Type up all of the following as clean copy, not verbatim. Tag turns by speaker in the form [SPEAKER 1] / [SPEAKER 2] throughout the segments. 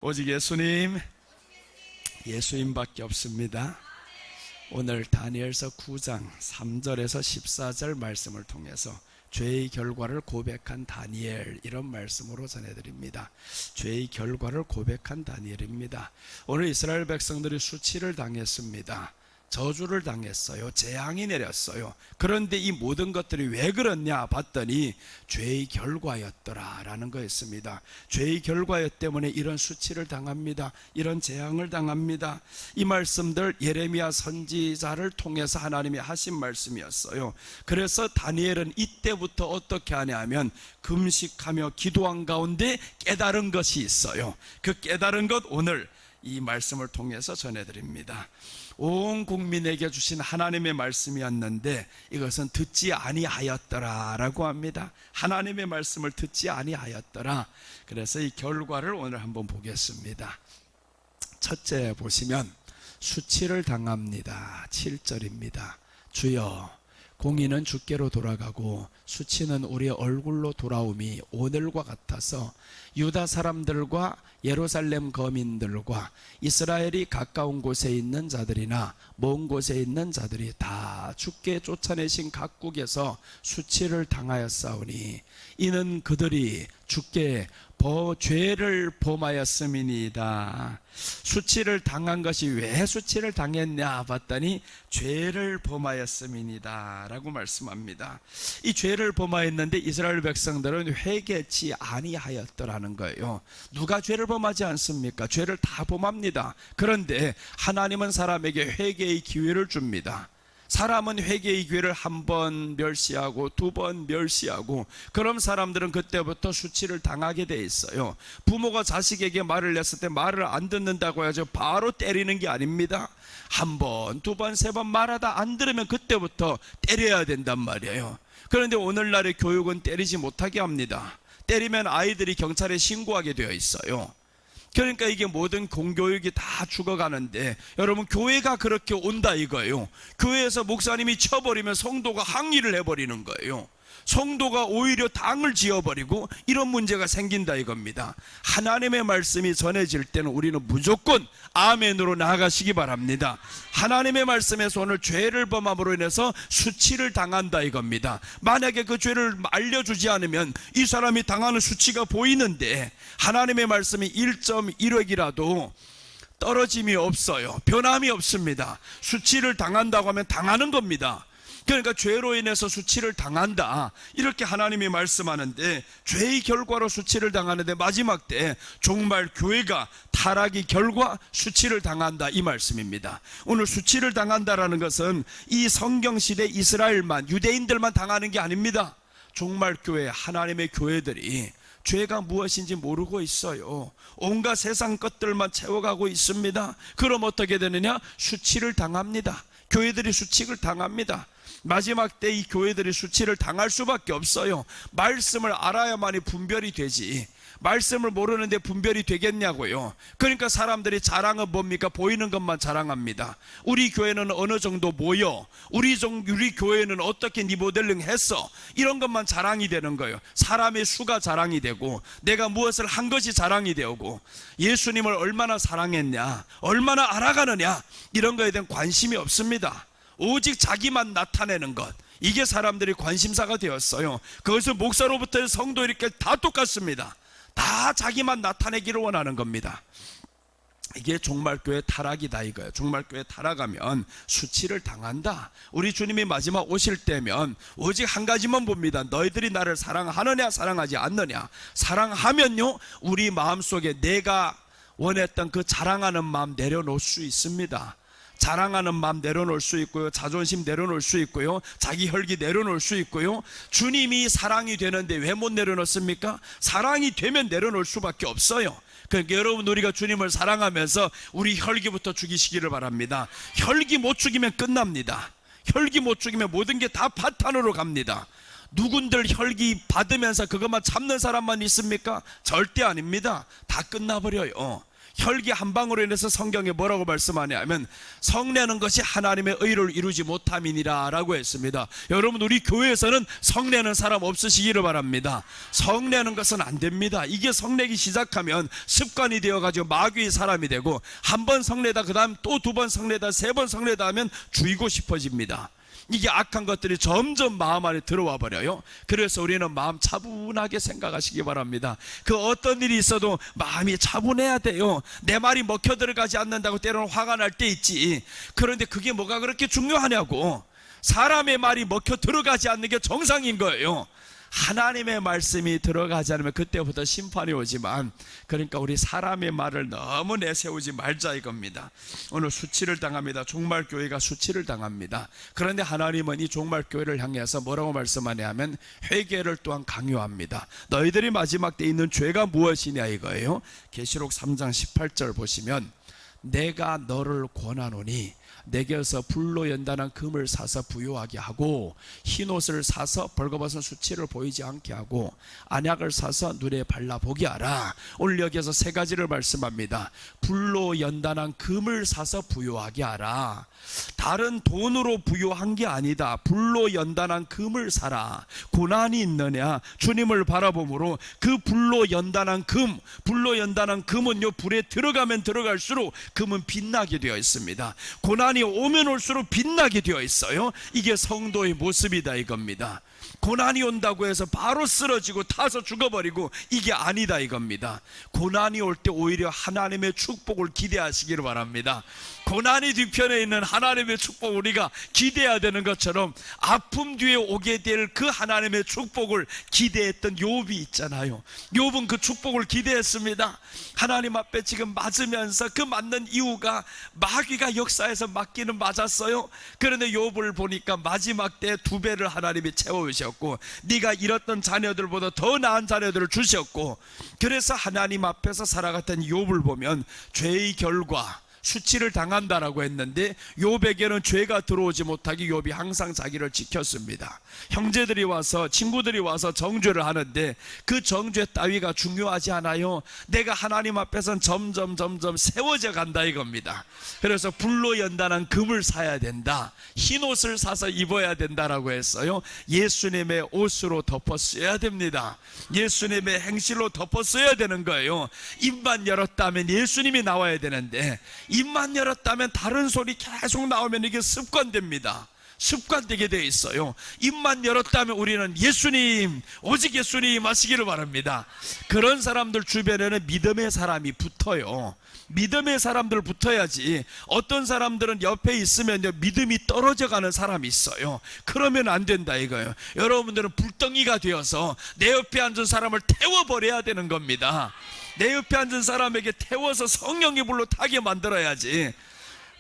[SPEAKER 1] 오직 예수님밖에 없습니다. 오늘 다니엘서 9장 3절에서 14절 말씀을 통해서 죄의 결과를 고백한 다니엘, 이런 말씀으로 전해드립니다. 죄의 결과를 고백한 다니엘입니다. 오늘 이스라엘 백성들이 수치를 당했습니다. 저주를 당했어요. 재앙이 내렸어요. 그런데 이 모든 것들이 왜 그렇냐 봤더니 죄의 결과였더라라는 거였습니다. 죄의 결과였기 때문에 이런 수치를 당합니다. 이런 재앙을 당합니다. 이 말씀들 예레미야 선지자를 통해서 하나님이 하신 말씀이었어요. 그래서 다니엘은 이때부터 어떻게 하냐면 금식하며 기도한 가운데 깨달은 것이 있어요. 그 깨달은 것 오늘 이 말씀을 통해서 전해드립니다. 온 국민에게 주신 하나님의 말씀이었는데 이것은 듣지 아니하였더라라고 합니다. 하나님의 말씀을 듣지 아니하였더라. 그래서 이 결과를 오늘 한번 보겠습니다. 첫째 보시면 수치를 당합니다. 7절입니다. 주여, 공의는 주께로 돌아가고 수치는 우리의 얼굴로 돌아옴이 오늘과 같아서 유다 사람들과 예루살렘 거민들과 이스라엘이 가까운 곳에 있는 자들이나 먼 곳에 있는 자들이 다 주께 쫓아내신 각국에서 수치를 당하였사오니 이는 그들이 주께 죄를 범하였음이니이다. 수치를 당한 것이 왜 수치를 당했냐 봤더니 죄를 범하였음이니이다 라고 말씀합니다. 이 죄를 범하였는데 이스라엘 백성들은 회개치 아니하였더라는 거예요. 누가 죄를 범하지 않습니까? 죄를 다 범합니다. 그런데 하나님은 사람에게 회개의 기회를 줍니다. 사람은 회개의 기회를 한 번 멸시하고 두 번 멸시하고, 그럼 사람들은 그때부터 수치를 당하게 돼 있어요. 부모가 자식에게 말을 냈을 때 말을 안 듣는다고 해서 바로 때리는 게 아닙니다. 한 번, 두 번, 세 번 말하다 안 들으면 그때부터 때려야 된단 말이에요. 그런데 오늘날의 교육은 때리지 못하게 합니다. 때리면 아이들이 경찰에 신고하게 되어 있어요. 그러니까 이게 모든 공교육이 다 죽어가는데, 여러분 교회가 그렇게 온다 이거예요. 교회에서 목사님이 쳐버리면 성도가 항의를 해버리는 거예요. 성도가 오히려 당을 지어버리고 이런 문제가 생긴다 이겁니다. 하나님의 말씀이 전해질 때는 우리는 무조건 아멘으로 나아가시기 바랍니다. 하나님의 말씀에서 오늘 죄를 범함으로 인해서 수치를 당한다 이겁니다. 만약에 그 죄를 알려주지 않으면 이 사람이 당하는 수치가 보이는데 하나님의 말씀이 1.1획이라도 떨어짐이 없어요. 변함이 없습니다. 수치를 당한다고 하면 당하는 겁니다. 그러니까 죄로 인해서 수치를 당한다 이렇게 하나님이 말씀하는데, 죄의 결과로 수치를 당하는데 마지막 때 정말 교회가 타락의 결과 수치를 당한다 이 말씀입니다. 오늘 수치를 당한다라는 것은 이 성경시대 이스라엘만, 유대인들만 당하는 게 아닙니다. 정말 교회, 하나님의 교회들이 죄가 무엇인지 모르고 있어요. 온갖 세상 것들만 채워가고 있습니다. 그럼 어떻게 되느냐? 수치를 당합니다. 교회들이 수치를 당합니다. 마지막 때 이 교회들이 수치를 당할 수밖에 없어요. 말씀을 알아야만이 분별이 되지, 말씀을 모르는데 분별이 되겠냐고요. 그러니까 사람들이 자랑은 뭡니까? 보이는 것만 자랑합니다. 우리 교회는 어느 정도 모여, 우리 교회는 어떻게 리모델링 했어, 이런 것만 자랑이 되는 거예요. 사람의 수가 자랑이 되고 내가 무엇을 한 것이 자랑이 되고, 예수님을 얼마나 사랑했냐, 얼마나 알아가느냐, 이런 거에 대한 관심이 없습니다. 오직 자기만 나타내는 것, 이게 사람들이 관심사가 되었어요. 그것은 목사로부터 성도 이렇게 다 똑같습니다. 다 자기만 나타내기를 원하는 겁니다. 이게 종말교회 타락이다 이거예요. 종말교회 타락하면 수치를 당한다. 우리 주님이 마지막 오실 때면 오직 한 가지만 봅니다. 너희들이 나를 사랑하느냐 사랑하지 않느냐. 사랑하면요, 우리 마음속에 내가 원했던 그 자랑하는 마음 내려놓을 수 있습니다. 자랑하는 마음 내려놓을 수 있고요, 자존심 내려놓을 수 있고요, 자기 혈기 내려놓을 수 있고요. 주님이 사랑이 되는데 왜 못 내려놓습니까? 사랑이 되면 내려놓을 수밖에 없어요. 그러니까 여러분, 우리가 주님을 사랑하면서 우리 혈기부터 죽이시기를 바랍니다. 혈기 못 죽이면 끝납니다. 혈기 못 죽이면 모든 게 다 파탄으로 갑니다. 누군들 혈기 받으면서 그것만 참는 사람만 있습니까? 절대 아닙니다. 다 끝나버려요. 혈기 한 방울로 인해서 성경에 뭐라고 말씀하냐면 성내는 것이 하나님의 의를 이루지 못함이니라 라고 했습니다. 여러분, 우리 교회에서는 성내는 사람 없으시기를 바랍니다. 성내는 것은 안 됩니다. 이게 성내기 시작하면 습관이 되어가지고 마귀의 사람이 되고, 한 번 성내다 그 다음 또 두 번 성내다 세 번 성내다 하면 죽이고 싶어집니다. 이게 악한 것들이 점점 마음 안에 들어와 버려요. 그래서 우리는 마음 차분하게 생각하시기 바랍니다. 그 어떤 일이 있어도 마음이 차분해야 돼요. 내 말이 먹혀 들어가지 않는다고 때로는 화가 날 때 있지. 그런데 그게 뭐가 그렇게 중요하냐고. 사람의 말이 먹혀 들어가지 않는 게 정상인 거예요. 하나님의 말씀이 들어가지 않으면 그때부터 심판이 오지만, 그러니까 우리 사람의 말을 너무 내세우지 말자 이겁니다. 오늘 수치를 당합니다. 종말교회가 수치를 당합니다. 그런데 하나님은 이 종말교회를 향해서 뭐라고 말씀하냐 하면 회개를 또한 강요합니다. 너희들이 마지막 때 있는 죄가 무엇이냐 이거예요. 계시록 3장 18절 보시면, 내가 너를 권하노니 내게서 불로 연단한 금을 사서 부요하게 하고, 흰옷을 사서 벌거벗은 수치를 보이지 않게 하고, 안약을 사서 눈에 발라보게 하라. 오늘 여기에서 세 가지를 말씀합니다. 불로 연단한 금을 사서 부요하게 하라. 다른 돈으로 부요한 게 아니다. 불로 연단한 금을 사라. 고난이 있느냐? 주님을 바라보므로 그 불로 연단한 금, 불로 연단한 금은요, 불에 들어가면 들어갈수록 금은 빛나게 되어 있습니다. 고난이 오면 올수록 빛나게 되어 있어요. 이게 성도의 모습이다 이겁니다. 고난이 온다고 해서 바로 쓰러지고 타서 죽어버리고 이게 아니다 이겁니다. 고난이 올 때 오히려 하나님의 축복을 기대하시기를 바랍니다. 고난이 뒤편에 있는 하나님의 축복을 우리가 기대해야 되는 것처럼, 아픔 뒤에 오게 될 그 하나님의 축복을 기대했던 욥이 있잖아요. 욥은 그 축복을 기대했습니다. 하나님 앞에 지금 맞으면서 그 맞는 이유가 마귀가 역사에서 맞기는 맞았어요. 그런데 욥을 보니까 마지막 때 2배를 하나님이 채워주셨고, 네가 잃었던 자녀들보다 더 나은 자녀들을 주셨고, 그래서 하나님 앞에서 살아갔던 욥을 보면 죄의 결과 수치를 당한다라고 했는데, 욥에게는 죄가 들어오지 못하게 욥이 항상 자기를 지켰습니다. 형제들이 와서, 친구들이 와서 정죄를 하는데 그 정죄 따위가 중요하지 않아요. 내가 하나님 앞에서는 점점 세워져 간다 이겁니다. 그래서 불로 연단한 금을 사야 된다, 흰 옷을 사서 입어야 된다라고 했어요. 예수님의 옷으로 덮어 써야 됩니다. 예수님의 행실로 덮어 써야 되는 거예요. 입만 열었다면 예수님이 나와야 되는데, 입만 열었다면 다른 소리 계속 나오면 이게 습관됩니다. 습관되게 되어 있어요. 입만 열었다면 우리는 예수님, 오직 예수님 하시기를 바랍니다. 그런 사람들 주변에는 믿음의 사람이 붙어요. 믿음의 사람들 붙어야지. 어떤 사람들은 옆에 있으면 믿음이 떨어져 가는 사람이 있어요. 그러면 안 된다 이거예요. 여러분들은 불덩이가 되어서 내 옆에 앉은 사람을 태워버려야 되는 겁니다. 내 옆에 앉은 사람에게 태워서 성령의 불로 타게 만들어야지.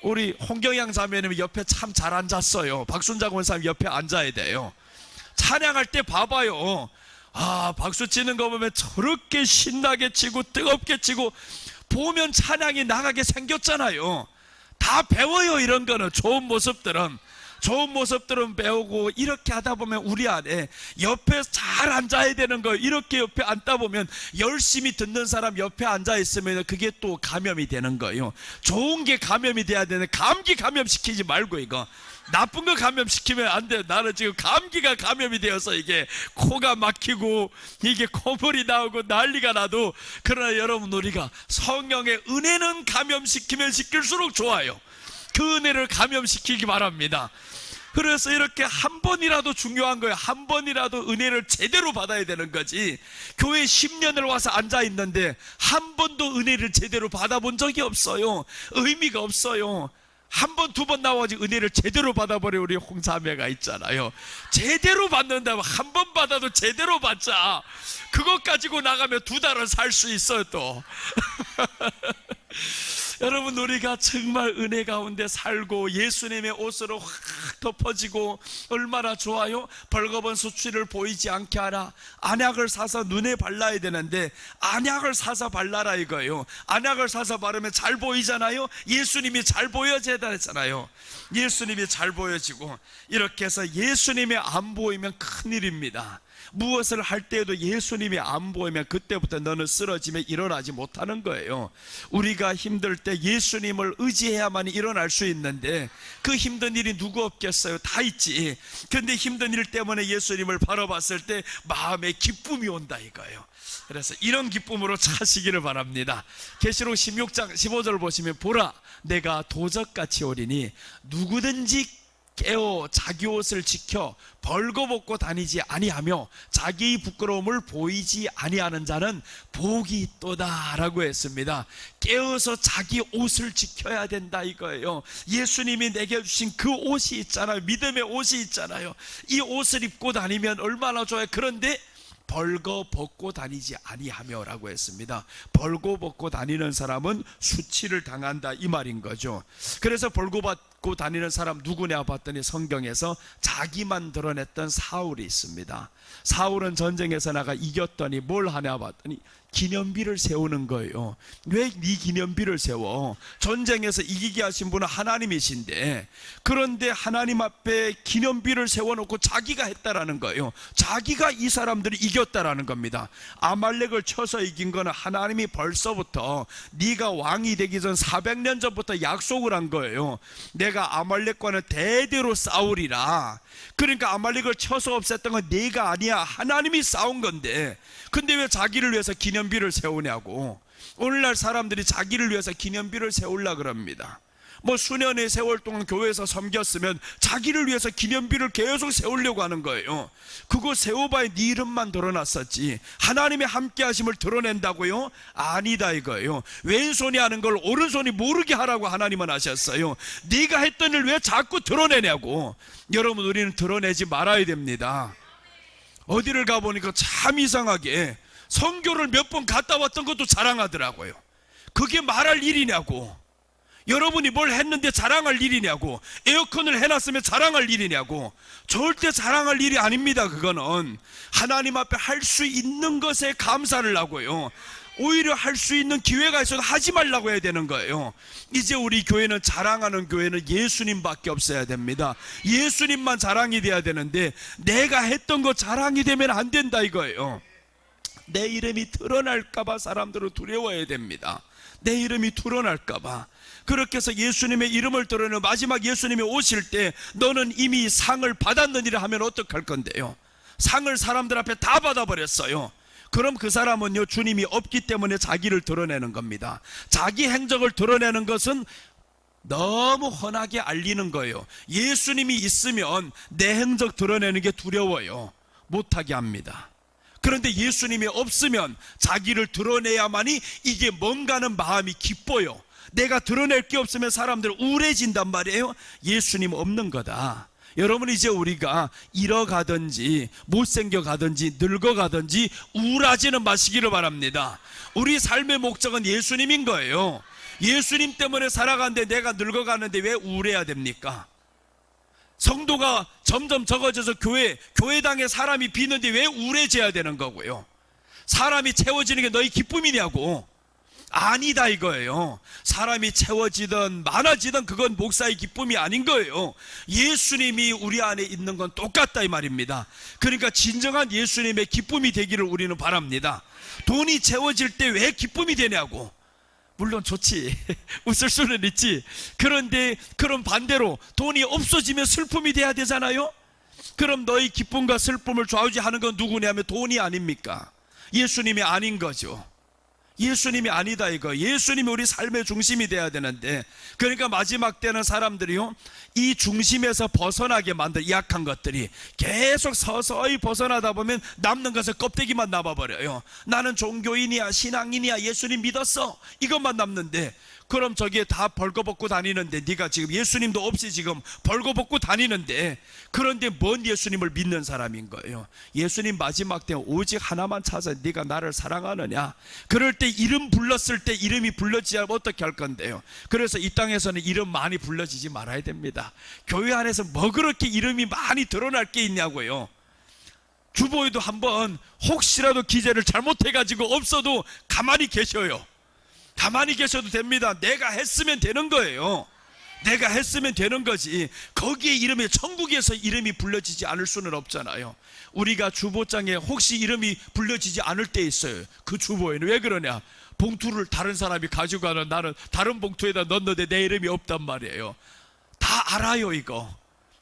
[SPEAKER 1] 우리 홍경양 자매님 옆에 참 잘 앉았어요. 박순자 권사님 옆에 앉아야 돼요. 찬양할 때 봐봐요. 박수 치는 거 보면 저렇게 신나게 치고 뜨겁게 치고, 보면 찬양이 나가게 생겼잖아요. 다 배워요. 이런 거는 좋은 모습들은 배우고, 이렇게 하다 보면 우리 안에 옆에 잘 앉아야 되는 거예요. 이렇게 옆에 앉다 보면 열심히 듣는 사람 옆에 앉아 있으면 그게 또 감염이 되는 거예요. 좋은 게 감염이 돼야 되는데 감기 감염시키지 말고, 이거 나쁜 거 감염시키면 안 돼요. 나는 지금 감기가 감염이 되어서 이게 코가 막히고 이게 콧물이 나오고 난리가 나도, 그러나 여러분, 우리가 성령의 은혜는 감염시키면 시킬수록 좋아요. 그 은혜를 감염시키기 바랍니다. 그래서 이렇게 한 번이라도 중요한 거예요. 한 번이라도 은혜를 제대로 받아야 되는 거지. 교회 10년을 와서 앉아 있는데 한 번도 은혜를 제대로 받아본 적이 없어요. 의미가 없어요. 한 번, 두 번 나와가지고 은혜를 제대로 받아버린 우리 홍자매가 있잖아요. 제대로 받는다면 한 번 받아도 제대로 받자. 그것 가지고 나가면 2달을 살 수 있어요 또. 여러분, 우리가 정말 은혜 가운데 살고 예수님의 옷으로 확 덮어지고 얼마나 좋아요. 벌거벗은 수치를 보이지 않게 하라. 안약을 사서 눈에 발라야 되는데 안약을 사서 발라라 이거예요. 안약을 사서 바르면 잘 보이잖아요. 예수님이 잘 보여져야 되잖아요. 예수님이 잘 보여지고, 이렇게 해서 예수님이 안 보이면 큰일입니다. 무엇을 할 때에도 예수님이 안 보이면 그때부터 너는 쓰러지면 일어나지 못하는 거예요. 우리가 힘들 때 예수님을 의지해야만 일어날 수 있는데 그 힘든 일이 누구 없겠어요? 다 있지. 근데 힘든 일 때문에 예수님을 바라봤을 때 마음에 기쁨이 온다 이거예요. 그래서 이런 기쁨으로 차시기를 바랍니다. 계시록 16장 15절 보시면 보라 내가 도적같이 오리니 누구든지 깨어 자기 옷을 지켜 벌거벗고 다니지 아니하며 자기의 부끄러움을 보이지 아니하는 자는 복이 있도다 라고 했습니다. 깨어서 자기 옷을 지켜야 된다 이거예요. 예수님이 내게 주신 그 옷이 있잖아요. 믿음의 옷이 있잖아요. 이 옷을 입고 다니면 얼마나 좋아요. 그런데 벌거벗고 다니지 아니하며 라고 했습니다. 벌거벗고 다니는 사람은 수치를 당한다 이 말인 거죠. 그래서 벌거벗고 다니는 사람 누구냐 봤더니 성경에서 자기만 드러냈던 사울이 있습니다. 사울은 전쟁에서 나가 이겼더니 뭘 하냐 봤더니 기념비를 세우는 거예요. 왜 네 기념비를 세워? 전쟁에서 이기게 하신 분은 하나님이신데, 그런데 하나님 앞에 기념비를 세워놓고 자기가 했다라는 거예요. 자기가 이 사람들이 이겼다라는 겁니다. 아말렉을 쳐서 이긴 거는 하나님이 벌써부터 네가 왕이 되기 전 400년 전부터 약속을 한 거예요. 내가 아말렉과는 대대로 싸우리라. 그러니까 아말렉을 쳐서 없앴던 건 네가 아니야. 하나님이 싸운 건데, 근데 왜 자기를 위해서 기념비를 세우냐고. 오늘날 사람들이 자기를 위해서 기념비를 세우려고 그럽니다. 뭐 수년의 세월 동안 교회에서 섬겼으면 자기를 위해서 기념비를 계속 세우려고 하는 거예요. 그거 세워봐야 네 이름만 드러났었지 하나님의 함께 하심을 드러낸다고요? 아니다 이거예요. 왼손이 하는 걸 오른손이 모르게 하라고 하나님은 하셨어요. 네가 했던 일 왜 자꾸 드러내냐고. 여러분, 우리는 드러내지 말아야 됩니다. 어디를 가보니까 참 이상하게 선교를 몇 번 갔다 왔던 것도 자랑하더라고요. 그게 말할 일이냐고. 여러분이 뭘 했는데 자랑할 일이냐고. 에어컨을 해놨으면 자랑할 일이냐고. 절대 자랑할 일이 아닙니다. 그거는 하나님 앞에 할 수 있는 것에 감사를 하고요, 오히려 할 수 있는 기회가 있어도 하지 말라고 해야 되는 거예요. 이제 우리 교회는 자랑하는 교회는 예수님밖에 없어야 됩니다. 예수님만 자랑이 돼야 되는데 내가 했던 거 자랑이 되면 안 된다 이거예요. 내 이름이 드러날까봐 사람들은 두려워해야 됩니다. 내 이름이 드러날까봐. 그렇게 해서 예수님의 이름을 드러내는 마지막 예수님이 오실 때 너는 이미 상을 받았느니라 하면 어떡할 건데요? 상을 사람들 앞에 다 받아버렸어요. 그럼 그 사람은요, 주님이 없기 때문에 자기를 드러내는 겁니다. 자기 행적을 드러내는 것은 너무 훤하게 알리는 거예요. 예수님이 있으면 내 행적 드러내는 게 두려워요. 못하게 합니다. 그런데 예수님이 없으면 자기를 드러내야만이 이게 뭔가는 마음이 기뻐요. 내가 드러낼 게 없으면 사람들 우울해진단 말이에요. 예수님 없는 거다. 여러분, 이제 우리가 잃어가든지 못생겨가든지 늙어가든지 우울하지는 마시기를 바랍니다. 우리 삶의 목적은 예수님인 거예요. 예수님 때문에 살아가는데 내가 늙어가는데 왜 우울해야 됩니까? 성도가 점점 적어져서 교회당에 사람이 비는데 왜 우울해져야 되는 거고요? 사람이 채워지는 게 너희 기쁨이냐고. 아니다 이거예요. 사람이 채워지든 많아지든 그건 목사의 기쁨이 아닌 거예요. 예수님이 우리 안에 있는 건 똑같다 이 말입니다. 그러니까 진정한 예수님의 기쁨이 되기를 우리는 바랍니다. 돈이 채워질 때 왜 기쁨이 되냐고. 물론 좋지. 웃을 수는 있지. 그런데 그럼 반대로 돈이 없어지면 슬픔이 돼야 되잖아요. 그럼 너희 기쁨과 슬픔을 좌우지하는 건 누구냐면 돈이 아닙니까? 예수님이 아닌 거죠. 예수님이 아니다 이거. 예수님이 우리 삶의 중심이 돼야 되는데, 그러니까 마지막 때는 사람들이요, 이 중심에서 벗어나게 만든 약한 것들이 계속 서서히 벗어나다 보면 남는 것은 껍데기만 남아버려요. 나는 종교인이야, 신앙인이야, 예수님 믿었어, 이것만 남는데, 그럼 저기에 다 벌거벗고 다니는데, 네가 지금 예수님도 없이 지금 벌거벗고 다니는데, 그런데 뭔 예수님을 믿는 사람인 거예요? 예수님 마지막 때 오직 하나만 찾아. 네가 나를 사랑하느냐? 그럴 때 이름 불렀을 때 이름이 불러지지 않으면 어떻게 할 건데요? 그래서 이 땅에서는 이름 많이 불러지지 말아야 됩니다. 교회 안에서 뭐 그렇게 이름이 많이 드러날 게 있냐고요. 주보에도 한번 혹시라도 기재를 잘못해가지고 없어도 가만히 계셔요. 가만히 계셔도 됩니다. 내가 했으면 되는 거예요. 내가 했으면 되는 거지. 거기에 이름이 천국에서 이름이 불려지지 않을 수는 없잖아요. 우리가 주보장에 혹시 이름이 불려지지 않을 때 있어요. 그 주보에는 왜 그러냐? 봉투를 다른 사람이 가지고 가는, 나는 다른 봉투에다 넣었는데 내 이름이 없단 말이에요. 다 알아요. 이거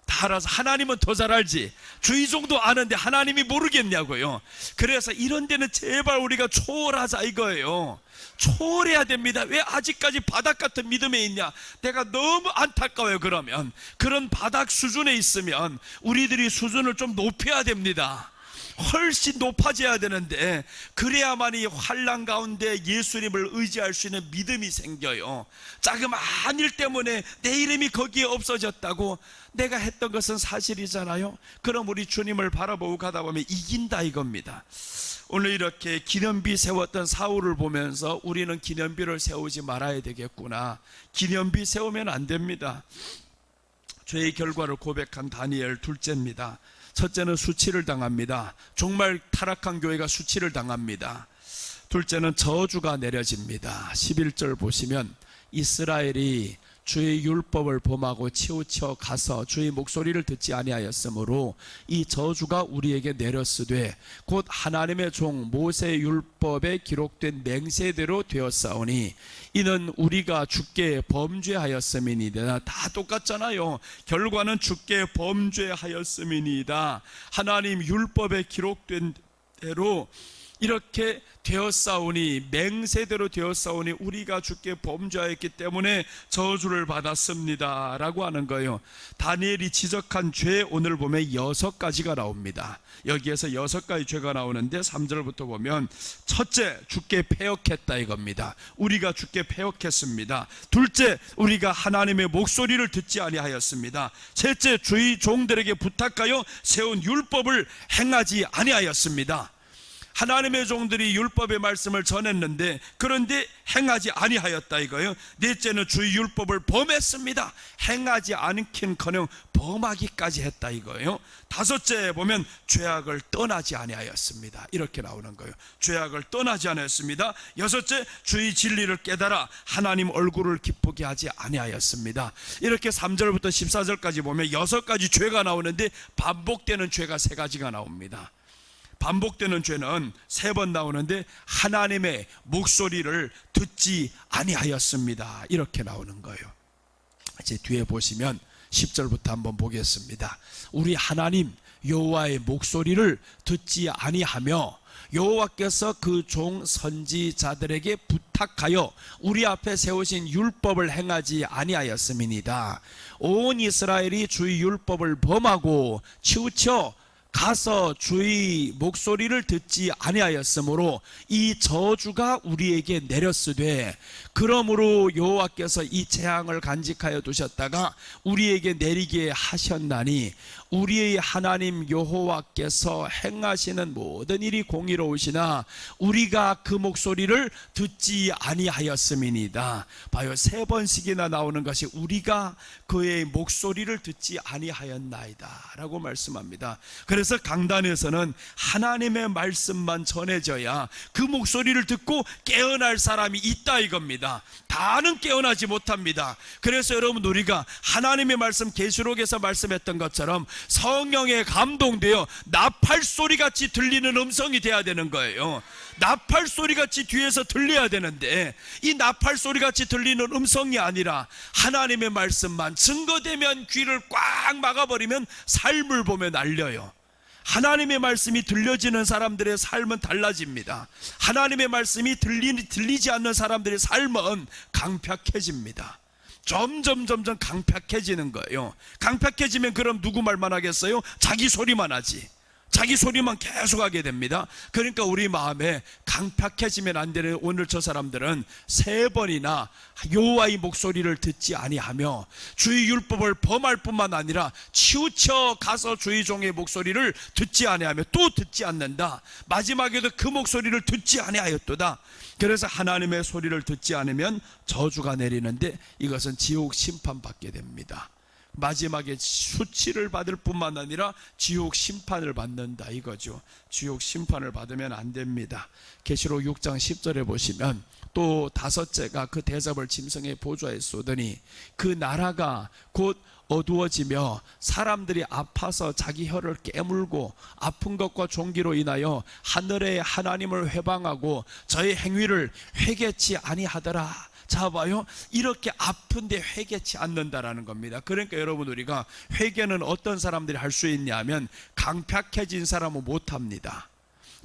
[SPEAKER 1] 다 알아서. 하나님은 더 잘 알지. 주의종도 아는데 하나님이 모르겠냐고요. 그래서 이런 데는 제발 우리가 초월하자 이거예요. 초월해야 됩니다. 왜 아직까지 바닥 같은 믿음에 있냐? 내가 너무 안타까워요. 그러면 그런 바닥 수준에 있으면 우리들이 수준을 좀 높여야 됩니다. 훨씬 높아져야 되는데, 그래야만 이 환난 가운데 예수님을 의지할 수 있는 믿음이 생겨요. 자그마한 일 때문에 내 이름이 거기에 없어졌다고? 내가 했던 것은 사실이잖아요. 그럼 우리 주님을 바라보고 가다 보면 이긴다 이겁니다. 오늘 이렇게 기념비 세웠던 사울을 보면서 우리는 기념비를 세우지 말아야 되겠구나. 기념비 세우면 안 됩니다. 죄의 결과를 고백한 다니엘, 둘째입니다. 첫째는 수치를 당합니다. 정말 타락한 교회가 수치를 당합니다. 둘째는 저주가 내려집니다. 11절 보시면 이스라엘이 주의 율법을 범하고 치우쳐 가서 주의 목소리를 듣지 아니하였으므로 이 저주가 우리에게 내렸으되 곧 하나님의 종 모세의 율법에 기록된 맹세대로 되었사오니 이는 우리가 주께 범죄하였음이니이다. 다 똑같잖아요. 결과는 주께 범죄하였음이니이다. 하나님 율법에 기록된 대로 이렇게 되었사오니, 맹세대로 되었사오니 우리가 주께 범죄하였기 때문에 저주를 받았습니다 라고 하는 거예요. 다니엘이 지적한 죄, 오늘 보면 6가지가 나옵니다. 여기에서 6가지 죄가 나오는데 3절부터 보면, 첫째, 주께 패역했다 이겁니다. 우리가 주께 패역했습니다. 둘째, 우리가 하나님의 목소리를 듣지 아니하였습니다. 셋째, 주의 종들에게 부탁하여 세운 율법을 행하지 아니하였습니다. 하나님의 종들이 율법의 말씀을 전했는데 그런데 행하지 아니하였다 이거예요. 넷째는 주의 율법을 범했습니다. 행하지 않긴커녕 범하기까지 했다 이거예요. 다섯째 보면 죄악을 떠나지 아니하였습니다. 이렇게 나오는 거예요. 죄악을 떠나지 아니하였습니다. 여섯째, 주의 진리를 깨달아 하나님 얼굴을 기쁘게 하지 아니하였습니다. 이렇게 3절부터 14절까지 보면 6가지 죄가 나오는데 반복되는 죄가 3가지가 나옵니다. 반복되는 죄는 3번 나오는데 하나님의 목소리를 듣지 아니하였습니다 이렇게 나오는 거예요. 이제 뒤에 보시면 10절부터 한번 보겠습니다. 우리 하나님 여호와의 목소리를 듣지 아니하며 여호와께서 그 종 선지자들에게 부탁하여 우리 앞에 세우신 율법을 행하지 아니하였음이니이다. 온 이스라엘이 주의 율법을 범하고 치우쳐 가서 주의 목소리를 듣지 아니하였으므로 이 저주가 우리에게 내렸으되, 그러므로 여호와께서 이 재앙을 간직하여 두셨다가 우리에게 내리게 하셨나니 우리의 하나님 여호와께서 행하시는 모든 일이 공의로우시나 우리가 그 목소리를 듣지 아니하였음이니이다. 봐요, 3번씩이나 나오는 것이 우리가 그의 목소리를 듣지 아니하였나이다 라고 말씀합니다. 그래서 강단에서는 하나님의 말씀만 전해져야 그 목소리를 듣고 깨어날 사람이 있다 이겁니다. 다는 깨어나지 못합니다. 그래서 여러분, 우리가 하나님의 말씀, 계시록에서 말씀했던 것처럼 성령에 감동되어 나팔소리같이 들리는 음성이 돼야 되는 거예요. 나팔소리같이 뒤에서 들려야 되는데 이 나팔소리같이 들리는 음성이 아니라 하나님의 말씀만 증거되면 귀를 꽉 막아버리면 삶을 보며 날려요. 하나님의 말씀이 들려지는 사람들의 삶은 달라집니다. 하나님의 말씀이 들리지 않는 사람들의 삶은 강팍해집니다. 점점 강팍해지는 거예요. 강팍해지면 그럼 누구 말만 하겠어요? 자기 소리만 하지. 자기 소리만 계속 하게 됩니다. 그러니까 우리 마음에 강팍해지면 안 되는 오늘 저 사람들은 3번이나 여호와의 목소리를 듣지 아니하며 주의 율법을 범할 뿐만 아니라 치우쳐 가서 주의 종의 목소리를 듣지 아니하며 또 듣지 않는다. 마지막에도 그 목소리를 듣지 아니하였도다. 그래서 하나님의 소리를 듣지 않으면 저주가 내리는데 이것은 지옥 심판받게 됩니다. 마지막에 수치를 받을 뿐만 아니라 지옥 심판을 받는다 이거죠. 지옥 심판을 받으면 안 됩니다. 계시록 6장 10절에 보시면 또 다섯째가 그 대접을 짐승의 보좌에 쏘더니 그 나라가 곧 어두워지며 사람들이 아파서 자기 혀를 깨물고 아픈 것과 종기로 인하여 하늘의 하나님을 회방하고 저의 행위를 회개치 아니하더라. 자 봐요, 이렇게 아픈데 회개치 않는다라는 겁니다. 그러니까 여러분, 우리가 회개는 어떤 사람들이 할 수 있냐면 강팍해진 사람은 못합니다.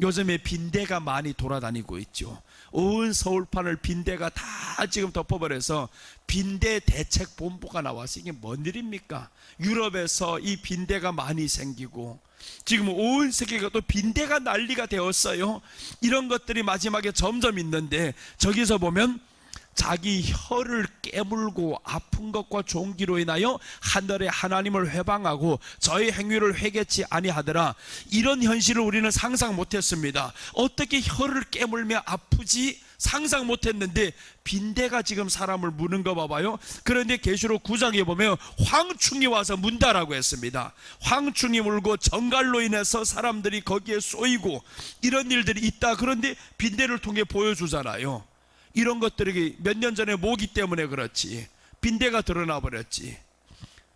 [SPEAKER 1] 요즘에 빈대가 많이 돌아다니고 있죠. 온 서울판을 빈대가 다 지금 덮어버려서 빈대 대책 본부가 나와서 이게 뭔 일입니까? 유럽에서 이 빈대가 많이 생기고 지금 온 세계가 또 빈대가 난리가 되었어요. 이런 것들이 마지막에 점점 있는데, 저기서 보면 자기 혀를 깨물고 아픈 것과 종기로 인하여 하늘의 하나님을 회방하고 저의 행위를 회개치 아니하더라. 이런 현실을 우리는 상상 못했습니다. 어떻게 혀를 깨물며 아프지? 상상 못했는데 빈대가 지금 사람을 무는 거 봐봐요. 그런데 계시록 9장에 보면 황충이 와서 문다라고 했습니다. 황충이 물고 정갈로 인해서 사람들이 거기에 쏘이고 이런 일들이 있다. 그런데 빈대를 통해 보여주잖아요. 이런 것들이 몇 년 전에 모기 때문에 그렇지 빈대가 드러나 버렸지.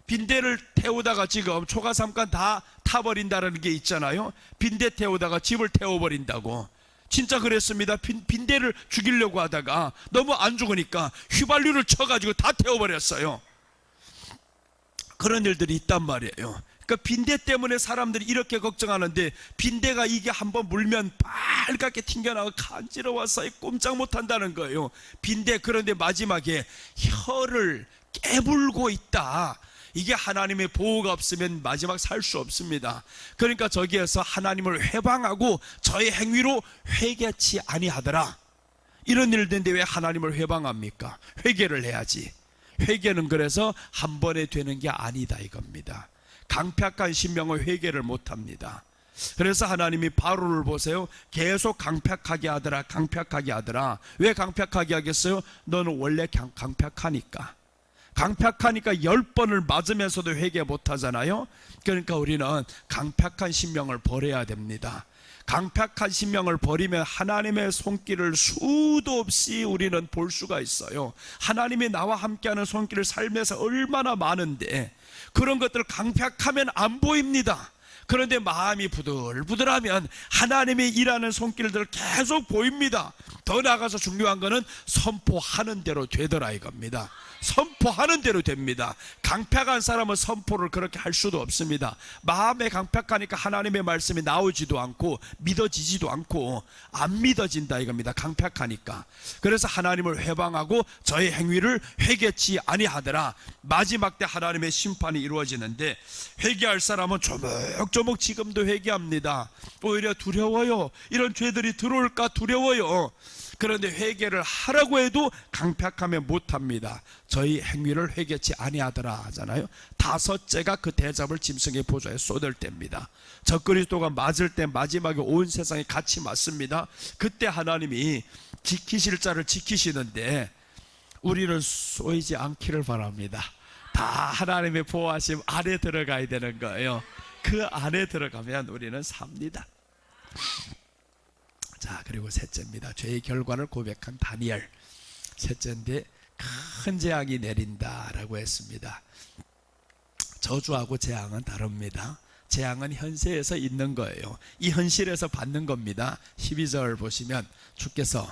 [SPEAKER 1] 빈대를 태우다가 지금 초가삼간 다 타버린다는 게 있잖아요. 빈대 태우다가 집을 태워버린다고. 진짜 그랬습니다. 빈대를 죽이려고 하다가 너무 안 죽으니까 휘발유를 쳐가지고 다 태워버렸어요. 그런 일들이 있단 말이에요. 그러니까 빈대 때문에 사람들이 이렇게 걱정하는데, 빈대가 이게 한번 물면 빨갛게 튕겨나와 간지러워서 꼼짝 못한다는 거예요. 빈대. 그런데 마지막에 혀를 깨물고 있다. 이게 하나님의 보호가 없으면 마지막 살 수 없습니다. 그러니까 저기에서 하나님을 회방하고 저의 행위로 회개치 아니하더라. 이런 일인데 왜 하나님을 회방합니까? 회개를 해야지. 회개는 그래서 한 번에 되는 게 아니다 이겁니다. 강팍한 신명을 회개를 못합니다. 그래서 하나님이 바로를 보세요. 계속 강팍하게 하더라, 강팍하게 하더라. 왜 강팍하게 하겠어요? 너는 원래 강팍하니까. 강팍하니까 10번을 맞으면서도 회개 못하잖아요. 그러니까 우리는 강팍한 신명을 버려야 됩니다. 강팍한 신명을 버리면 하나님의 손길을 수도 없이 우리는 볼 수가 있어요. 하나님이 나와 함께하는 손길을 삶에서 얼마나 많은데 그런 것들을 강팍하면 안 보입니다. 그런데 마음이 부들부들하면 하나님이 일하는 손길들을 계속 보입니다. 더 나아가서 중요한 것은 선포하는 대로 되더라 이겁니다. 선포하는 대로 됩니다. 강팍한 사람은 선포를 그렇게 할 수도 없습니다. 마음에 강팍하니까 하나님의 말씀이 나오지도 않고 믿어지지도 않고 안 믿어진다 이겁니다. 강팍하니까. 그래서 하나님을 회방하고 저의 행위를 회개치 아니하더라. 마지막 때 하나님의 심판이 이루어지는데, 회개할 사람은 조목조목 지금도 회개합니다. 오히려 두려워요. 이런 죄들이 들어올까 두려워요. 그런데 회개를 하라고 해도 강팍하면 못합니다. 저희 행위를 회개치 아니하더라 하잖아요. 다섯째가 그 대접을 짐승의 보좌에 쏟을 때입니다. 적그리스도가 맞을 때 마지막에 온 세상이 같이 맞습니다. 그때 하나님이 지키실 자를 지키시는데 우리는 쏘이지 않기를 바랍니다. 다 하나님의 보호하심 안에 들어가야 되는 거예요. 그 안에 들어가면 우리는 삽니다. 자, 그리고 셋째입니다. 죄의 결과를 고백한 다니엘. 셋째인데 큰 재앙이 내린다라고 했습니다. 저주하고 재앙은 다릅니다. 재앙은 현세에서 있는 거예요. 이 현실에서 받는 겁니다. 12절 보시면 주께서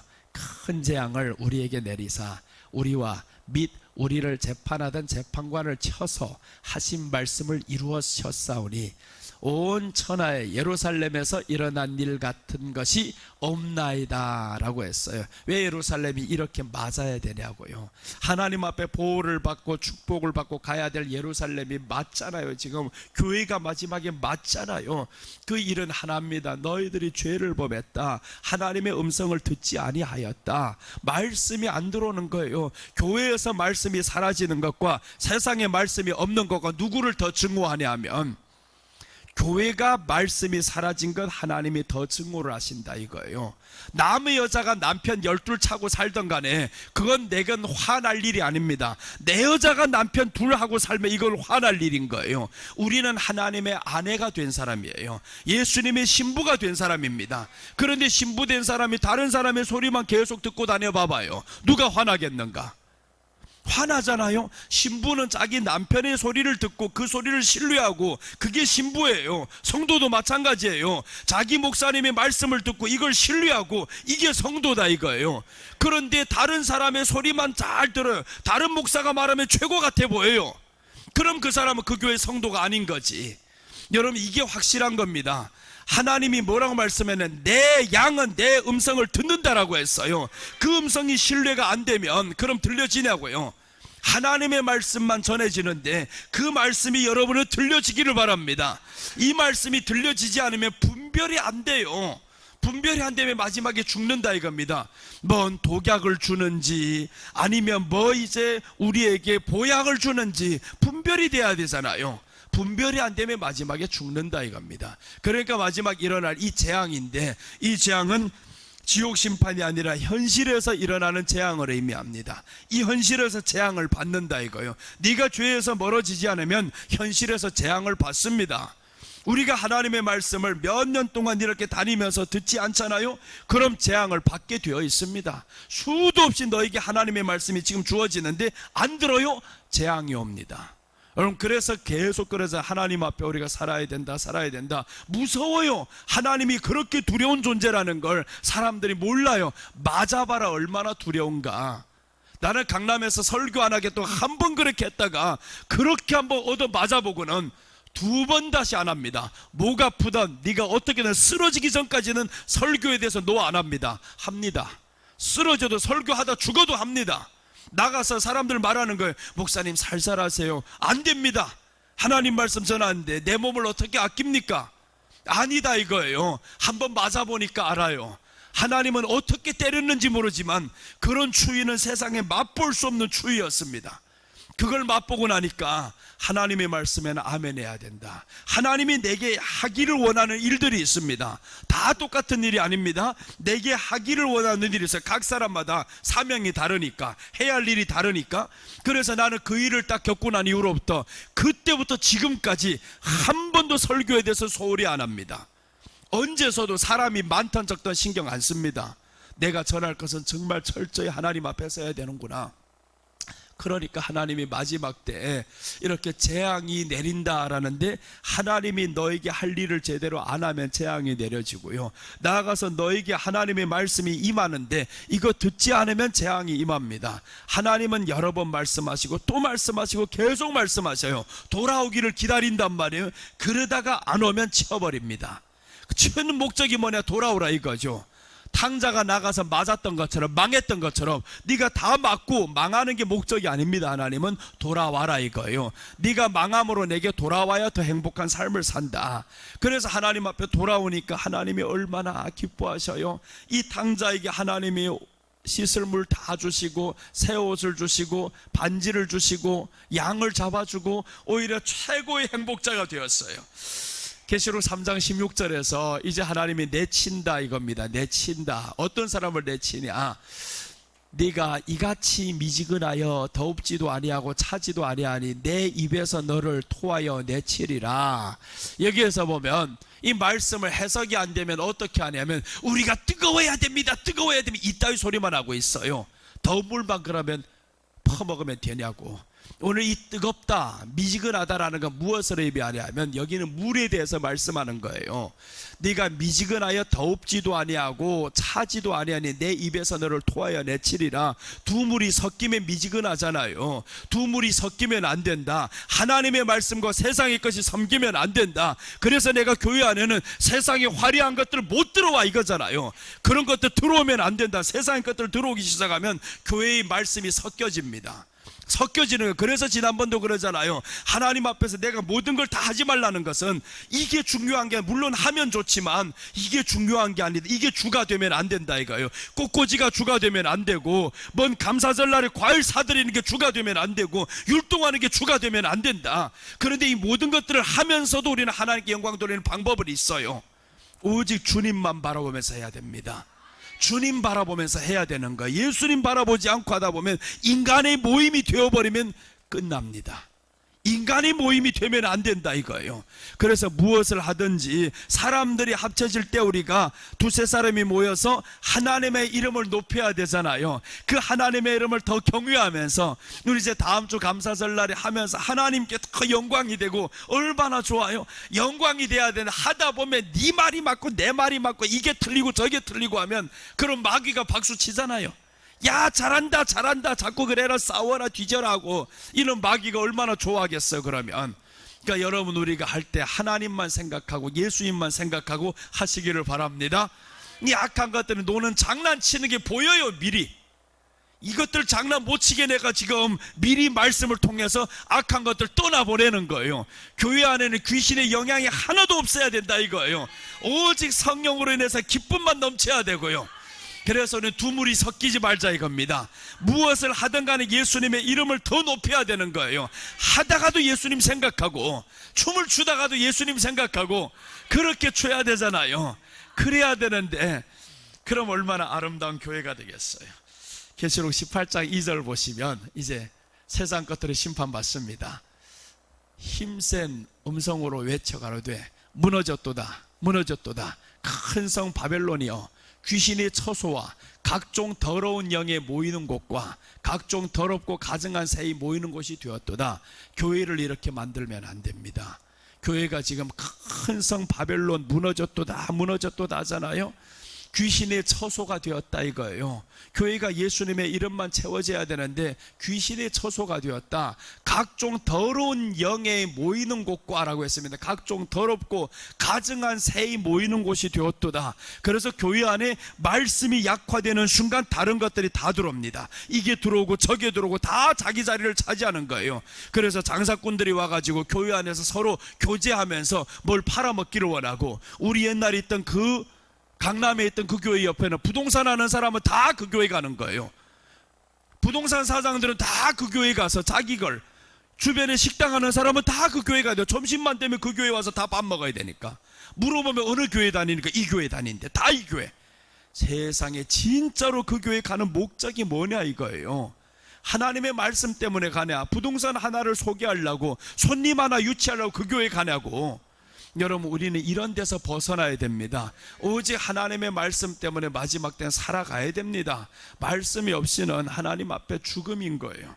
[SPEAKER 1] 큰 재앙을 우리에게 내리사 우리와 및 우리를 재판하던 재판관을 쳐서 하신 말씀을 이루었사오니 온 천하에 예루살렘에서 일어난 일 같은 것이 없나이다 라고 했어요. 왜 예루살렘이 이렇게 맞아야 되냐고요. 하나님 앞에 보호를 받고 축복을 받고 가야 될 예루살렘이 맞잖아요. 지금 교회가 마지막에 맞잖아요. 그 일은 하나입니다. 너희들이 죄를 범했다. 하나님의 음성을 듣지 아니하였다. 말씀이 안 들어오는 거예요. 교회에서 말씀이 사라지는 것과 세상에 말씀이 없는 것과 누구를 더 증오하냐 하면 교회가 말씀이 사라진 것 하나님이 더 증오를 하신다 이거예요. 남의 여자가 남편 12 차고 살던 간에 그건 내겐 화날 일이 아닙니다. 내 여자가 남편 2 하고 살면 이걸 화날 일인 거예요. 우리는 하나님의 아내가 된 사람이에요. 예수님의 신부가 된 사람입니다. 그런데 신부된 사람이 다른 사람의 소리만 계속 듣고 다녀 봐봐요. 누가 화나겠는가? 화나잖아요. 신부는 자기 남편의 소리를 듣고 그 소리를 신뢰하고 그게 신부예요. 성도도 마찬가지예요. 자기 목사님의 말씀을 듣고 이걸 신뢰하고 이게 성도다 이거예요. 그런데 다른 사람의 소리만 잘 들어요. 다른 목사가 말하면 최고 같아 보여요. 그럼 그 사람은 그 교회 성도가 아닌 거지. 여러분, 이게 확실한 겁니다. 하나님이 뭐라고 말씀했냐면 내 양은 내 음성을 듣는다라고 했어요. 그 음성이 신뢰가 안 되면 그럼 들려지냐고요. 하나님의 말씀만 전해지는데 그 말씀이 여러분을 들려지기를 바랍니다. 이 말씀이 들려지지 않으면 분별이 안 돼요. 분별이 안 되면 마지막에 죽는다 이겁니다. 뭔 독약을 주는지 아니면 뭐 이제 우리에게 보약을 주는지 분별이 돼야 되잖아요. 분별이 안 되면 마지막에 죽는다 이겁니다. 그러니까 마지막 일어날 이 재앙인데, 이 재앙은 지옥 심판이 아니라 현실에서 일어나는 재앙을 의미합니다. 이 현실에서 재앙을 받는다 이거예요. 네가 죄에서 멀어지지 않으면 현실에서 재앙을 받습니다. 우리가 하나님의 말씀을 몇 년 동안 이렇게 다니면서 듣지 않잖아요? 그럼 재앙을 받게 되어 있습니다. 수도 없이 너에게 하나님의 말씀이 지금 주어지는데 안 들어요? 재앙이 옵니다. 여러분, 그래서 계속 그래서 하나님 앞에 우리가 살아야 된다, 살아야 된다. 무서워요. 하나님이 그렇게 두려운 존재라는 걸 사람들이 몰라요. 맞아봐라 얼마나 두려운가. 나는 강남에서 설교 안 하겠다고 한 번 그렇게 했다가 그렇게 한번 얻어 맞아보고는 2번 다시 안 합니다. 목 아프던 네가 어떻게든 쓰러지기 전까지는 설교에 대해서 노 안 합니다. 합니다. 쓰러져도 설교하다 죽어도 합니다. 나가서 사람들 말하는 거예요. 목사님 살살하세요. 안 됩니다. 하나님 말씀 전하는데 내 몸을 어떻게 아낍니까? 아니다 이거예요. 한번 맞아보니까 알아요. 하나님은 어떻게 때렸는지 모르지만 그런 추위는 세상에 맛볼 수 없는 추위였습니다. 그걸 맛보고 나니까 하나님의 말씀에는 아멘 해야 된다. 하나님이 내게 하기를 원하는 일들이 있습니다. 다 똑같은 일이 아닙니다. 내게 하기를 원하는 일이 있어요. 각 사람마다 사명이 다르니까, 해야 할 일이 다르니까. 그래서 나는 그 일을 딱 겪고 난 이후로부터 그때부터 지금까지 한 번도 설교에 대해서 소홀히 안 합니다. 언제서도 사람이 많던 적던 신경 안 씁니다. 내가 전할 것은 정말 철저히 하나님 앞에서 해야 되는구나. 그러니까 하나님이 마지막 때에 이렇게 재앙이 내린다라는데, 하나님이 너에게 할 일을 제대로 안 하면 재앙이 내려지고요, 나아가서 너에게 하나님의 말씀이 임하는데 이거 듣지 않으면 재앙이 임합니다. 하나님은 여러 번 말씀하시고 또 말씀하시고 계속 말씀하셔요. 돌아오기를 기다린단 말이에요. 그러다가 안 오면 치워버립니다. 치우는 목적이 뭐냐? 돌아오라 이거죠. 탕자가 나가서 맞았던 것처럼, 망했던 것처럼 네가 다 맞고 망하는 게 목적이 아닙니다. 하나님은 돌아와라 이거예요. 네가 망함으로 내게 돌아와야 더 행복한 삶을 산다. 그래서 하나님 앞에 돌아오니까 하나님이 얼마나 기뻐하셔요. 이 탕자에게 하나님이 씻을 물 다 주시고 새 옷을 주시고 반지를 주시고 양을 잡아주고 오히려 최고의 행복자가 되었어요. 계시록 3장 16절에서 이제 하나님이 내친다 이겁니다. 내친다. 어떤 사람을 내치냐? 네가 이같이 미지근하여 더웁지도 아니하고 차지도 아니하니 내 입에서 너를 토하여 내치리라. 여기에서 보면 이 말씀을 해석이 안 되면 어떻게 하냐면 우리가 뜨거워야 됩니다, 뜨거워야 됩니다, 이따위 소리만 하고 있어요. 더운 물만 그러면 퍼먹으면 되냐고. 오늘 이 뜨겁다, 미지근하다라는 건 무엇을 의미하냐면 여기는 물에 대해서 말씀하는 거예요. 네가 미지근하여 더웁지도 아니하고 차지도 아니하니 내 입에서 너를 토하여 내치리라. 두 물이 섞이면 미지근하잖아요. 두 물이 섞이면 안 된다. 하나님의 말씀과 세상의 것이 섞이면 안 된다. 그래서 내가 교회 안에는 세상의 화려한 것들 못 들어와 이거잖아요. 그런 것들 들어오면 안 된다. 세상의 것들 들어오기 시작하면 교회의 말씀이 섞여집니다. 섞여지는 거예요. 그래서 지난번도 그러잖아요. 하나님 앞에서 내가 모든 걸 다 하지 말라는 것은 이게 중요한 게, 물론 하면 좋지만 이게 중요한 게 아니다. 이게 주가 되면 안 된다 이거예요. 꽃꽂이가 주가 되면 안 되고, 뭔 감사절날에 과일 사드리는 게 주가 되면 안 되고, 율동하는 게 주가 되면 안 된다. 그런데 이 모든 것들을 하면서도 우리는 하나님께 영광 돌리는 방법은 있어요. 오직 주님만 바라보면서 해야 됩니다. 주님 바라보면서 해야 되는 거예요. 예수님 바라보지 않고 하다 보면 인간의 모임이 되어버리면 끝납니다. 인간의 모임이 되면 안 된다 이거예요. 그래서 무엇을 하든지 사람들이 합쳐질 때 우리가 두세 사람이 모여서 하나님의 이름을 높여야 되잖아요. 그 하나님의 이름을 더 경외하면서 우리 이제 다음 주 감사절날에 하면서 하나님께 더 영광이 되고, 얼마나 좋아요. 영광이 돼야 되는데 하다 보면 네 말이 맞고 내 말이 맞고 이게 틀리고 저게 틀리고 하면 그럼 마귀가 박수 치잖아요. 야, 잘한다 잘한다, 자꾸 그래라, 싸워라, 뒤져라 하고, 이런 마귀가 얼마나 좋아하겠어요. 그러면 그러니까 여러분, 우리가 할 때 하나님만 생각하고 예수님만 생각하고 하시기를 바랍니다. 이 악한 것들은 노는 장난치는 게 보여요. 미리 이것들 장난 못 치게 내가 지금 미리 말씀을 통해서 악한 것들 떠나보내는 거예요. 교회 안에는 귀신의 영향이 하나도 없어야 된다 이거예요. 오직 성령으로 인해서 기쁨만 넘쳐야 되고요. 그래서 우리는 두물이 섞이지 말자 이겁니다. 무엇을 하든 간에 예수님의 이름을 더 높여야 되는 거예요. 하다가도 예수님 생각하고, 춤을 추다가도 예수님 생각하고, 그렇게 춰야 되잖아요. 그래야 되는데, 그럼 얼마나 아름다운 교회가 되겠어요. 계시록 18장 2절 보시면 이제 세상 것들을 심판받습니다. 힘센 음성으로 외쳐가로되 무너졌도다 무너졌도다, 큰 성 바벨론이여, 귀신의 처소와 각종 더러운 영에 모이는 곳과 각종 더럽고 가증한 새이 모이는 곳이 되었도다. 교회를 이렇게 만들면 안 됩니다. 교회가 지금 큰 성 바벨론 무너졌도다 무너졌도다 하잖아요. 귀신의 처소가 되었다 이거예요. 교회가 예수님의 이름만 채워져야 되는데 귀신의 처소가 되었다. 각종 더러운 영에 모이는 곳과 라고 했습니다. 각종 더럽고 가증한 새이 모이는 곳이 되었도다. 그래서 교회 안에 말씀이 약화되는 순간 다른 것들이 다 들어옵니다. 이게 들어오고 저게 들어오고 다 자기 자리를 차지하는 거예요. 그래서 장사꾼들이 와가지고 교회 안에서 서로 교제하면서 뭘 팔아먹기를 원하고, 우리 옛날에 있던 그 강남에 있던 그 교회 옆에는 부동산 하는 사람은 다 그 교회 가는 거예요. 부동산 사장들은 다 그 교회 가서 자기 걸, 주변에 식당 하는 사람은 다 그 교회 가야 돼요. 점심만 되면 그 교회 와서 다 밥 먹어야 되니까. 물어보면 어느 교회 다니니까 이 교회 다니는데 다 이 교회. 세상에 진짜로 그 교회 가는 목적이 뭐냐 이거예요. 하나님의 말씀 때문에 가냐, 부동산 하나를 소개하려고, 손님 하나 유치하려고 그 교회 가냐고. 여러분, 우리는 이런 데서 벗어나야 됩니다. 오직 하나님의 말씀 때문에 마지막 때는 살아가야 됩니다. 말씀이 없이는 하나님 앞에 죽음인 거예요.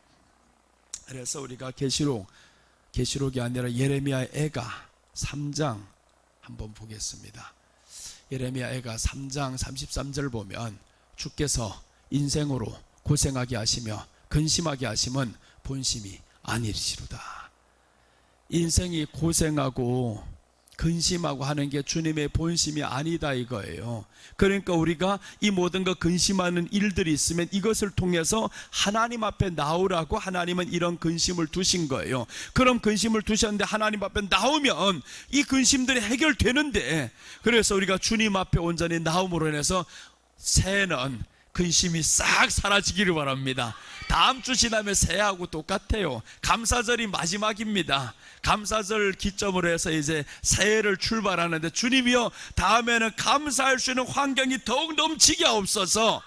[SPEAKER 1] 그래서 우리가 계시록이 아니라 예레미야 애가 3장 한번 보겠습니다. 예레미야 애가 3장 33절 보면, 주께서 인생으로 고생하게 하시며 근심하게 하심은 본심이 아니시로다. 인생이 고생하고 근심하고 하는 게 주님의 본심이 아니다 이거예요. 그러니까 우리가 이 모든 거 근심하는 일들이 있으면 이것을 통해서 하나님 앞에 나오라고 하나님은 이런 근심을 두신 거예요. 그럼 근심을 두셨는데 하나님 앞에 나오면 이 근심들이 해결되는데, 그래서 우리가 주님 앞에 온전히 나옴으로 인해서 새해는 근심이 싹 사라지기를 바랍니다. 다음 주 지나면 새해하고 똑같아요. 감사절이 마지막입니다. 감사절 기점으로 해서 이제 새해를 출발하는데, 주님이여 다음에는 감사할 수 있는 환경이 더욱 넘치게 하옵소서.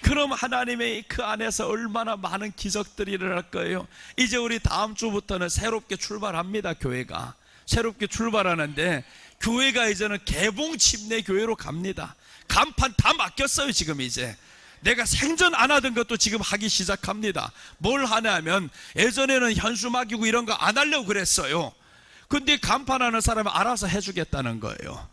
[SPEAKER 1] 그럼 하나님의 그 안에서 얼마나 많은 기적들이 일어날 거예요. 이제 우리 다음 주부터는 새롭게 출발합니다. 교회가 새롭게 출발하는데, 교회가 이제는 개봉 침례 교회로 갑니다. 간판 다 맡겼어요. 지금 이제 내가 생전 안 하던 것도 지금 하기 시작합니다. 뭘 하냐면, 예전에는 현수 막이고 이런 거 안 하려고 그랬어요. 근데 간판하는 사람은 알아서 해주겠다는 거예요.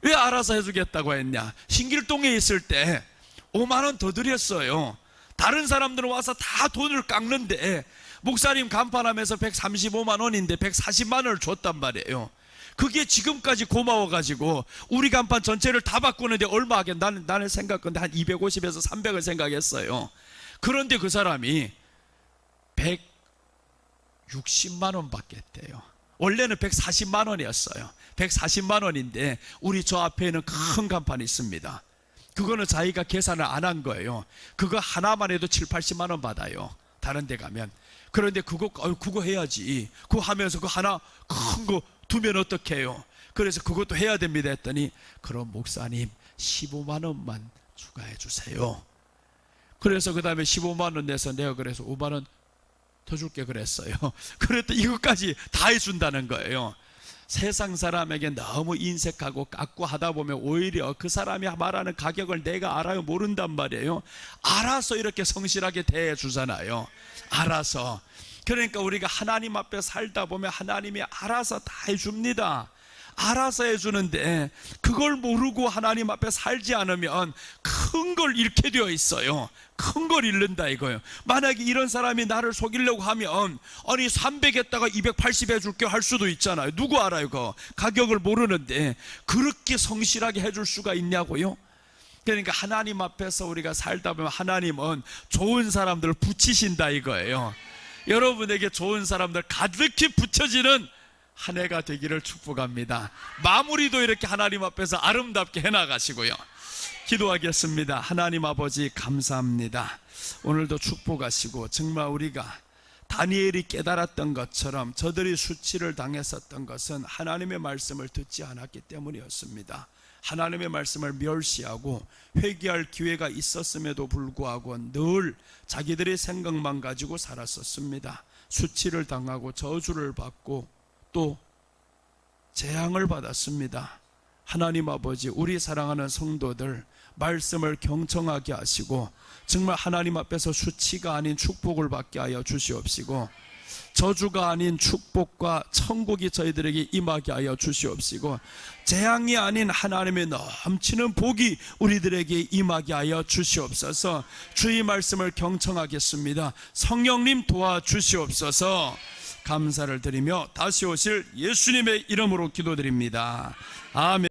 [SPEAKER 1] 왜 알아서 해주겠다고 했냐? 신길동에 있을 때 5만 원 더 드렸어요. 다른 사람들은 와서 다 돈을 깎는데 목사님 간판하면서 135만 원인데 140만 원을 줬단 말이에요. 그게 지금까지 고마워가지고 우리 간판 전체를 다 바꾸는데 얼마 하겠, 나는 생각했는데 한 250에서 300을 생각했어요. 그런데 그 사람이 60만 원 받겠대요. 원래는 140만 원이었어요. 140만 원인데 우리 저 앞에는 큰 간판이 있습니다. 그거는 자기가 계산을 안 한 거예요. 그거 하나만 해도 7, 80만 원 받아요. 다른 데 가면. 그런데 그거 해야지. 그거 하면서 그 하나 큰 거 두면 어떡해요? 그래서 그것도 해야 됩니다 했더니, 그럼 목사님 15만 원만 추가해 주세요. 그래서 그 다음에 15만 원 내서 내가 그래서 5만 원 더 줄게 그랬어요. 그랬더니 이것까지 다 해준다는 거예요. 세상 사람에게 너무 인색하고 깎고 하다 보면 오히려 그 사람이 말하는 가격을 내가 알아요? 모른단 말이에요. 알아서 이렇게 성실하게 대해 주잖아요. 알아서. 그러니까 우리가 하나님 앞에 살다 보면 하나님이 알아서 다 해줍니다. 알아서 해주는데 그걸 모르고 하나님 앞에 살지 않으면 큰 걸 잃게 되어 있어요. 큰 걸 잃는다 이거예요. 만약에 이런 사람이 나를 속이려고 하면 아니 300 했다가 280 해줄게 할 수도 있잖아요. 누구 알아요? 그거 가격을 모르는데 그렇게 성실하게 해줄 수가 있냐고요? 그러니까 하나님 앞에서 우리가 살다 보면 하나님은 좋은 사람들을 붙이신다 이거예요. 여러분에게 좋은 사람들 가득히 붙여지는 한 해가 되기를 축복합니다. 마무리도 이렇게 하나님 앞에서 아름답게 해나가시고요. 기도하겠습니다. 하나님 아버지 감사합니다. 오늘도 축복하시고 정말 우리가 다니엘이 깨달았던 것처럼 저들이 수치를 당했었던 것은 하나님의 말씀을 듣지 않았기 때문이었습니다. 하나님의 말씀을 멸시하고 회개할 기회가 있었음에도 불구하고 늘 자기들의 생각만 가지고 살았었습니다. 수치를 당하고 저주를 받고 또 재앙을 받았습니다. 하나님 아버지, 우리 사랑하는 성도들 말씀을 경청하게 하시고 정말 하나님 앞에서 수치가 아닌 축복을 받게 하여 주시옵시고 저주가 아닌 축복과 천국이 저희들에게 임하게 하여 주시옵시고 재앙이 아닌 하나님의 넘치는 복이 우리들에게 임하게 하여 주시옵소서. 주의 말씀을 경청하겠습니다. 성령님 도와주시옵소서. 감사를 드리며 다시 오실 예수님의 이름으로 기도드립니다. 아멘.